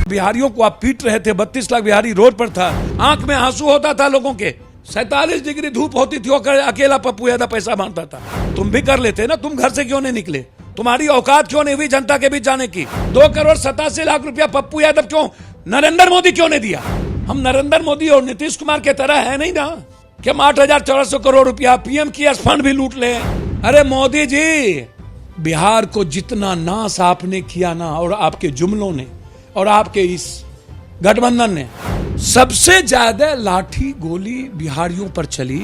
बिहारियों को आप पीट रहे थे। 32 लाख बिहारी रोड पर था, आंख में आंसू होता था लोगों के। 47 डिग्री धूप होती थी, अकेला पप्पू यादव पैसा बांटता था। तुम भी कर लेते ना, तुम घर से क्यों नहीं निकले? तुम्हारी औकात क्यों नहीं हुई जनता के बीच जाने की? 2,87,00,000 रुपया पप्पू यादव क्यों, नरेंद्र मोदी क्यों नहीं दिया? हम नरेंद्र मोदी और नीतीश कुमार के तरह है नहीं ना कि हम 8,400 करोड़ रुपया पीएम केयर्स फंड भी लूट ले। अरे मोदी जी, बिहार को जितना नाश आपने किया ना, और आपके जुमलों ने और आपके इस गठबंधन ने, सबसे ज्यादा लाठी गोली बिहारियों पर चली,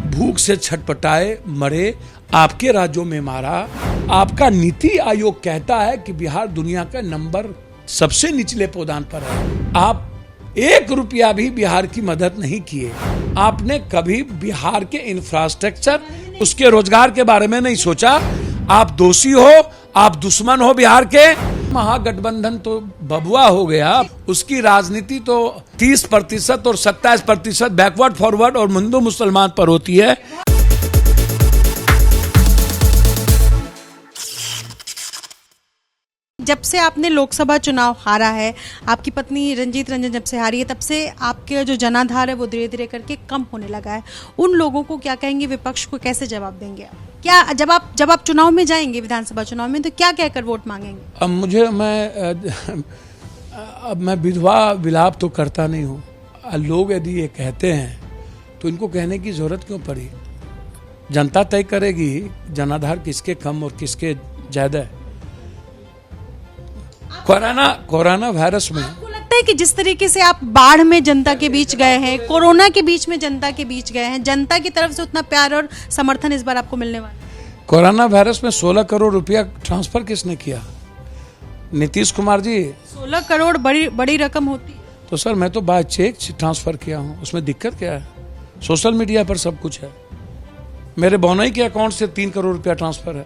भूख से छटपटाए मरे, आपके राज्यों में मारा। आपका नीति आयोग कहता है कि बिहार दुनिया का नंबर सबसे निचले पौधान पर है। आप 1 रुपया भी बिहार की मदद नहीं किए। आपने कभी बिहार के इंफ्रास्ट्रक्चर, उसके रोजगार के बारे में नहीं सोचा। आप दोषी हो, आप दुश्मन हो बिहार के। महागठबंधन तो बबुआ हो गया, उसकी राजनीति तो 30% और 27% बैकवर्ड फॉरवर्ड और हिंदू मुसलमान पर होती है। जब से आपने लोकसभा चुनाव हारा है, आपकी पत्नी रंजीत रंजन जब से हारी है, तब से आपके जो जनाधार है वो धीरे धीरे करके कम होने लगा है। उन लोगों को क्या कहेंगे, विपक्ष को कैसे जवाब देंगे आप? क्या जब आप चुनाव में जाएंगे, विधानसभा चुनाव में, तो क्या कहकर वोट मांगेंगे? अब मैं विधवा विलाप तो करता नहीं हूँ। लोग यदि ये कहते हैं तो इनको कहने की जरूरत क्यों पड़ी? जनता तय करेगी जनाधार किसके कम और किसके ज्यादा है। कोरोना वायरस में आपको लगता है कि जिस तरीके से आप बाढ़ में जनता के बीच गए हैं, कोरोना के बीच में जनता के बीच गए हैं, जनता की तरफ से उतना प्यार और समर्थन इस बार आपको मिलने वाला है? कोरोना वायरस में 16 करोड़ रुपया ट्रांसफर किसने किया? नीतीश कुमार जी। 16 करोड़ बड़ी रकम होती है। तो सर, मैं तो बाय चेक ट्रांसफर किया हूँ, उसमें दिक्कत क्या है? सोशल मीडिया पर सब कुछ है। मेरे बहनोई के अकाउंट से 3 करोड़ रुपया ट्रांसफर है,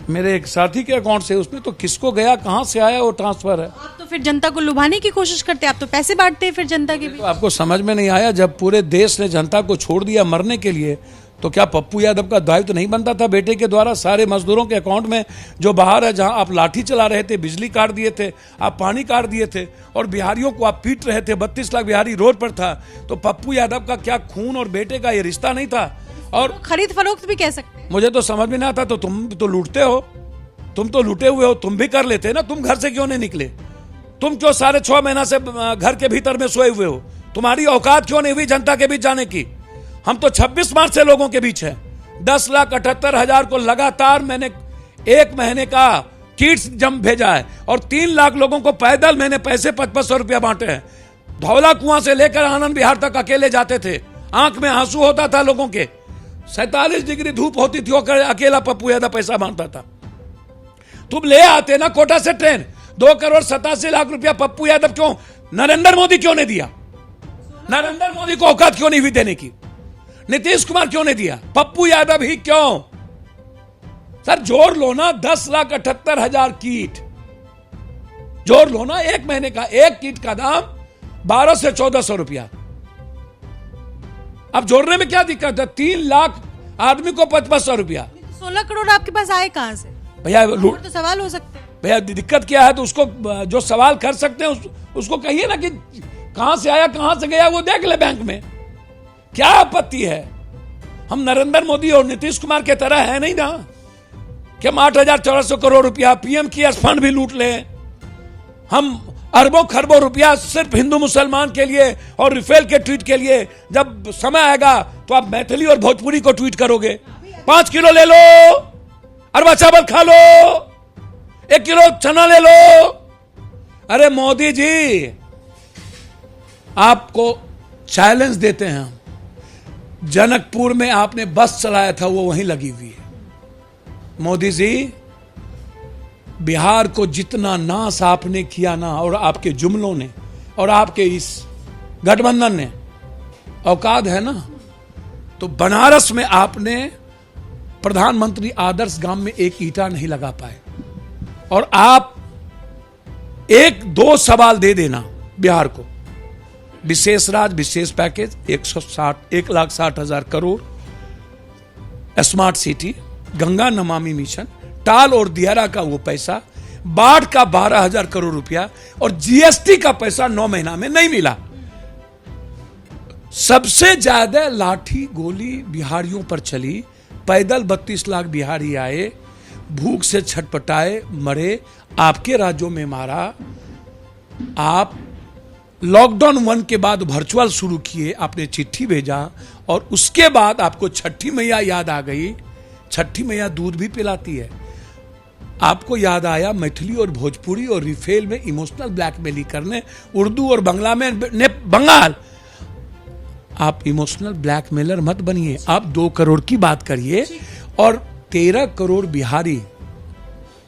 मेरे एक साथी के अकाउंट से, उसमें तो किसको गया, कहां से आया, वो ट्रांसफर है। आप तो फिर जनता को लुभाने की कोशिश करते हैं, आप तो पैसे बांटते हैं फिर जनता के बीच। तो आपको समझ में नहीं आया, जब पूरे देश ने जनता को छोड़ दिया मरने के लिए, तो क्या पप्पू यादव का दायित्व नहीं बनता था बेटे के द्वारा सारे मजदूरों के अकाउंट में, जो बाहर है, जहां आप लाठी चला रहे थे, बिजली काट दिए थे, आप पानी काट दिए थे, और बिहारियों को आप पीट रहे थे। 32 लाख बिहारी रोड पर था, तो पप्पू यादव का क्या खून और बेटे का ये रिश्ता नहीं था? और खरीद फरोख्त भी कह सकते हैं। मुझे तो समझ में नहीं आता। तो तुम तो लूटते हो, तुम तो लूटे हुए हो। तुम भी कर लेते ना, तुम घर से क्यों नहीं निकले? तुम क्यों 6.5 महीना से घर के भीतर में सोए हुए हो? तुम्हारी औकात क्यों नहीं हुई जनता के बीच जाने की? हम तो 26 मार्च से लोगों के बीच हैं। 10,78,000 को लगातार मैंने 1 महीने का किट्स जम भेजा है, और 3 लाख लोगों को पैदल मैंने पैसे 500 रुपया बांटे हैं। धौला कुआं से लेकर आनंद विहार तक अकेले जाते थे, आंख में आंसू होता था लोगों के। 47 डिग्री धूप होती थी, अकेला पप्पू यादव पैसा बांटता था। तुम ले आते ना कोटा से ट्रेन। 2,87,00,000 रुपया पप्पू यादव क्यों, नरेंद्र मोदी क्यों नहीं दिया? नरेंद्र मोदी को औकात क्यों नहीं हुई देने की? नीतीश कुमार क्यों नहीं दिया? पप्पू यादव ही क्यों? सर जोड़ लो ना, 10,78,000 किट जोड़ लो ना। 1 महीने का एक किट का दाम 1200 से 1400 रुपया। अब जोड़ने में क्या दिक्कत है? 3 लाख आदमी को 500 रुपया। 16 करोड़ आपके पास आए कहां से भैया? तो सवाल हो सकते हैं भैया, दिक्कत क्या है? तो उसको जो सवाल कर सकते हैं उसको कहिए ना कि कहां से आया, कहां से गया, वो देख ले बैंक में। क्या आपत्ति है? हम नरेंद्र मोदी और नीतीश कुमार के तरह है नहीं ना कि हम 8,400 करोड़ रुपया पीएम केयर्स फंड भी लूट ले। हम अरबों खरबों रुपया सिर्फ हिंदू मुसलमान के लिए और रिफेल के ट्वीट के लिए। जब समय आएगा तो आप मैथिली और भोजपुरी को ट्वीट करोगे। 5 किलो ले लो, अरबा चावल खा लो, 1 किलो चना ले लो। अरे मोदी जी, आपको चैलेंज देते हैं हम। जनकपुर में आपने बस चलाया था, वो वहीं लगी हुई है। मोदी जी, बिहार को जितना नाश आपने किया ना, और आपके जुमलों ने और आपके इस गठबंधन ने, औकात है ना, तो बनारस में आपने प्रधानमंत्री आदर्श ग्राम में एक ईंटा नहीं लगा पाए। और आप 1-2 सवाल दे देना बिहार को, विशेष राज्य विशेष package 1,60,000 crore, smart city, Ganga Namami mission, टाल और दियारा का वो पैसा, बाढ़ का 12,000 करोड़ रुपया और जीएसटी का पैसा 9 महीना में नहीं मिला। सबसे ज्यादा लाठी गोली बिहारियों पर चली। पैदल 32 लाख बिहारी आए, भूख से छटपटाए, मरे। आपके राज्यों में मारा। आप लॉकडाउन 1 के बाद वर्चुअल शुरू किए, आपने चिट्ठी भेजा और उसके बाद आपको छठी मैया याद आ गई। छठी मैया दूध भी पिलाती है। आपको याद आया मैथिली और भोजपुरी और रिफेल में इमोशनल ब्लैकमेलिंग करने, उर्दू और बांग्ला में बंगाल। आप इमोशनल ब्लैकमेलर मत बनिए। आप 2 करोड़ की बात करिए और 13 करोड़ बिहारी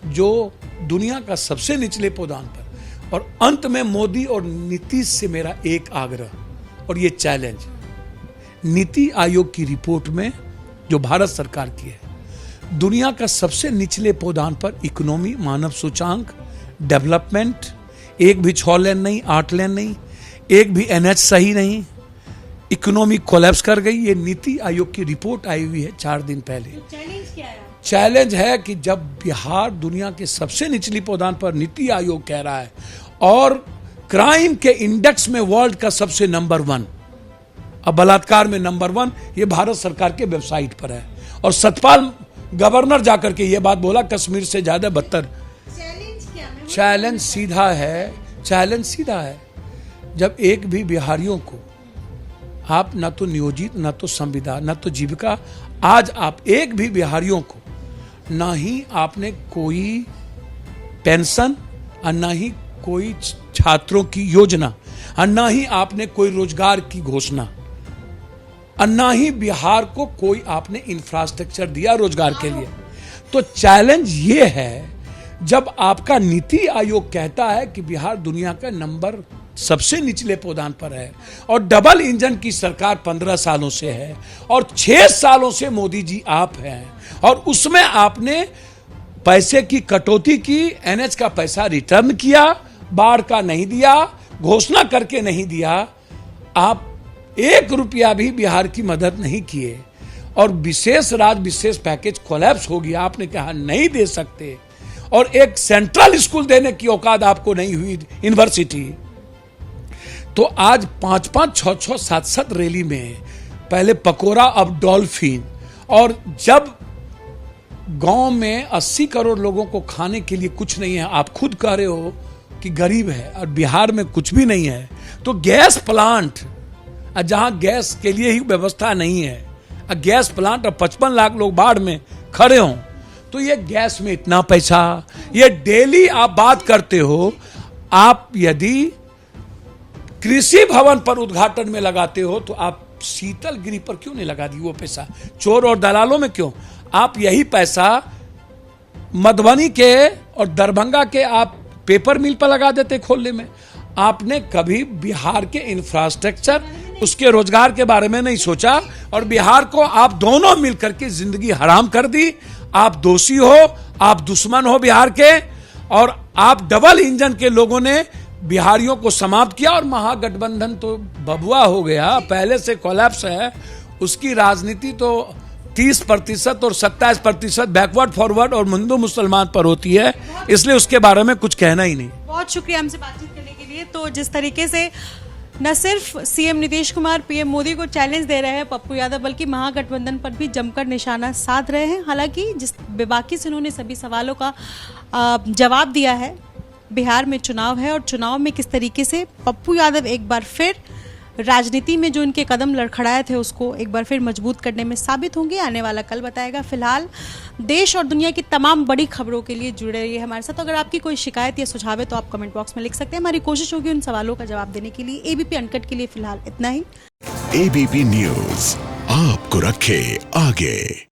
जो दुनिया का सबसे निचले पदान पर। और अंत में मोदी और नीतीश से मेरा एक आग्रह और ये चैलेंज, नीति आयोग की रिपोर्ट में जो भारत सरकार की है, दुनिया का सबसे निचले पदान पर इकोनॉमी, मानव सूचांक, डेवलपमेंट, एक भी 6 लेन नहीं, 8 लेन नहीं, एक भी एनएच सही नहीं, इकोनॉमी कोलैप्स कर गई। ये नीति आयोग की रिपोर्ट आई हुई है 4 दिन पहले। चैलेंज क्या है? चैलेंज है कि जब बिहार दुनिया के सबसे निचली पदान पर नीति आयोग कह रहा है और क्राइम के इंडेक्स में वर्ल्ड का सबसे नंबर 1, अब बलात्कार में नंबर 1, ये भारत सरकार के वेबसाइट पर है। और सतपाल गवर्नर जाकर के ये बात बोला, कश्मीर से ज्यादा बदतर। चैलेंज सीधा है, चैलेंज सीधा है। जब एक भी बिहारियों को आप न तो नियोजित, न तो संविदा, न तो जीविका, आज आप एक भी बिहारियों को ना ही आपने कोई पेंशन और ना ही कोई छात्रों की योजना और ना ही आपने कोई रोजगार की घोषणा और ना ही बिहार को कोई आपने इंफ्रास्ट्रक्चर दिया रोजगार के लिए। तो चैलेंज ये है, जब आपका नीति आयोग कहता है कि बिहार दुनिया का नंबर सबसे निचले पदान पर है और डबल इंजन की सरकार 15 सालों से है और 6 सालों से मोदी जी आप हैं और उसमें आपने पैसे की कटौती की, एनएच का पैसा रिटर्न किया, बाढ़ का नहीं दिया, घोषणा करके नहीं दिया, आप 1 रुपया भी बिहार की मदद नहीं किए और विशेष राज्य विशेष पैकेज कोलैप्स हो गया। आपने कहा नहीं दे सकते और एक सेंट्रल स्कूल देने की औकात आपको नहीं हुई, यूनिवर्सिटी। तो आज 5-5, 6-6, 7-7 रैली में, पहले पकोड़ा अब डॉल्फिन। और जब गांव में 80 करोड़ लोगों को खाने के लिए कुछ नहीं है, आप खुद कह रहे हो कि गरीब है और बिहार में कुछ भी नहीं है, तो गैस प्लांट, जहां गैस के लिए ही व्यवस्था नहीं है, गैस प्लांट और 55 लाख लोग बाढ़ में खड़े हों, तो ये गैस में इतना पैसा, ये डेली आप बात करते हो। आप यदि कृषि भवन पर उद्घाटन में लगाते हो तो आप शीतल गिरी पर क्यों नहीं लगा दी वो पैसा? चोर और दलालों में क्यों? आप यही पैसा मधुबनी के और दरभंगा के आप पेपर मिल पर लगा देते खोलने में। आपने कभी बिहार के इंफ्रास्ट्रक्चर, उसके रोजगार के बारे में नहीं सोचा और बिहार को आप दोनों मिलकर के जिंदगी हराम कर दी। आप दोषी हो, आप दुश्मन हो बिहार के और आप डबल इंजन के लोगों ने बिहारियों को समाप्त किया और महागठबंधन तो बबुआ हो गया, पहले से कोलैप्स है। उसकी राजनीति तो 30% और 27% बैकवर्ड फॉरवर्ड और हिंदू मुसलमान पर होती है, इसलिए उसके बारे में कुछ कहना ही नहीं। बहुत शुक्रिया हमसे बातचीत करने के लिए। तो जिस तरीके से न सिर्फ सीएम नीतीश कुमार पीएम मोदी को चैलेंज दे रहे हैं पप्पू यादव, बल्कि महागठबंधन पर भी जमकर निशाना साध रहे हैं। हालांकि जिस बेबाकी से उन्होंने सभी सवालों का जवाब दिया है। बिहार में चुनाव है और चुनाव में किस तरीके से पप्पू यादव एक बार फिर राजनीति में जो उनके कदम लड़खड़ाए थे उसको एक बार फिर मजबूत करने में साबित होंगे, आने वाला कल बताएगा। फिलहाल देश और दुनिया की तमाम बड़ी खबरों के लिए जुड़े रहिए हमारे साथ। अगर आपकी कोई शिकायत या सुझाव है तो आप कमेंट बॉक्स में लिख सकते हैं। हमारी कोशिश होगी उन सवालों का जवाब देने के लिए। एबीपी अनकट के लिए फिलहाल इतना ही। एबीपी न्यूज आपको रखे आगे।